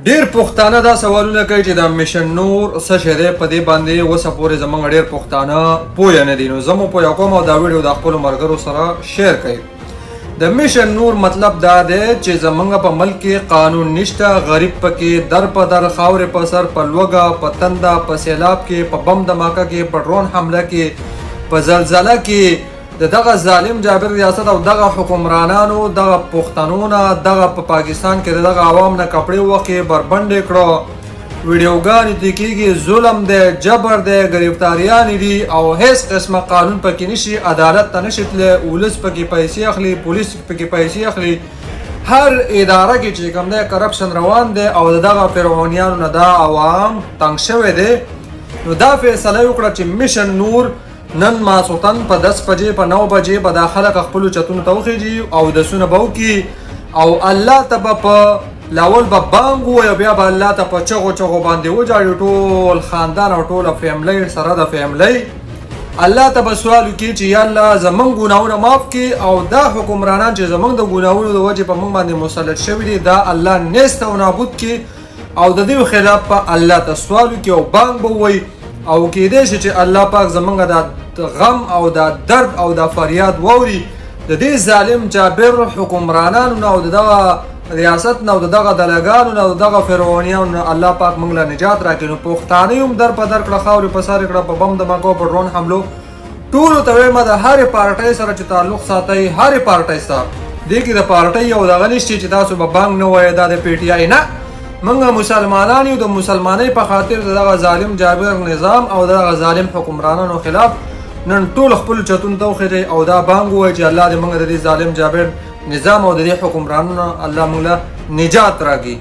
ډیر پښتانه دا سوالونه کوي چې د میشن نور څه شی دی، په دې باندې اوسه پورې زموږ ډیر پښتانه پوه نه دي. نو زه مو پوه کوم او دا ویډیو د خپلو ملګرو سره شیر کړئ. د میشن نور مطلب دا دی چې زموږ په ملک کې قانون نشته، غریب پکې در په در، خاورې په سر، په لوږه، په تنده، په سیلاب کې، په بم دماکه کې، په ډرون حمله کې، په زلزله کې د دغه ظالم جابر ریاست او دغه حکمرانانو دغه پښتنونه دغه په پاکستان کې دغه عوام نه کپړې وکې بربنډې کړو، ویډیوګانې دې کېږي، ظلم دی، جبر دی، ګرفتاریانې دي او هیڅ قسمه قانون پکې نشي، عدالت ته نشي تللی، ولس پکې پیسې اخلي، پولیس پکې پیسې اخلي، هر اداره کې چې کوم دی کرپشن روان دی او دغه فرعونیانو نه دا عوام تنګ شوی دی. نو دا فیصله وکړه چې میشن نور نن ماسوتن په 10 بجې په 9 بجې به دا خلک خپلو چتونو ته وخیږي او دسونه به وکړي او الله ته به په لاول به بانګ ووایي، بیا به الله ته په چغو چغو باندې وجاړي، ټول خاندان او ټوله فیملی سره د فیملی الله ته به سوال وکړي چې یا الله زموږ ګناهونه معاف کړي او دا حکمرانان چې زموږ د ګناهونو د وجې په موږ باندې مسلط شوي دي دا الله نیست او نابود کړي او د دې خلاف په الله ته سوال وکړي او بانګ به ووایي او کېدای شي چې الله پاک زمونږ د غم او د درد او د فریاد واوري د دې ظالم جابر حکمرانانو نه او دغه ریاست نه او دغه دلګانو نه او دغه فرعونیانو نه الله پاک موږ له نجات راکړي. نو پښتانه هم در په در کړه، خاورې په سر کړه، په بم دماکو، په ډرون حملو، ټولو ته وایم د هرې پارټۍ سره چې تعلق ساتئ، هرې پارټۍ سره دې کې د پارټۍ او دغه نشته چې تاسو به بانګ نه وایئ دا د پی ټي آی نه، منګه مسلمانان یو د مسلمانۍ په خاطر دغه ظالم جابر نظام او دغه ظالم حکمرانانو خلاف نن ټول خپل چتون ته وخیږي او دا بانګ وایي چې الله دې موږ د دې ظالم جابر نظام او د دې حکمرانانو الله موږ له نجات راکړي.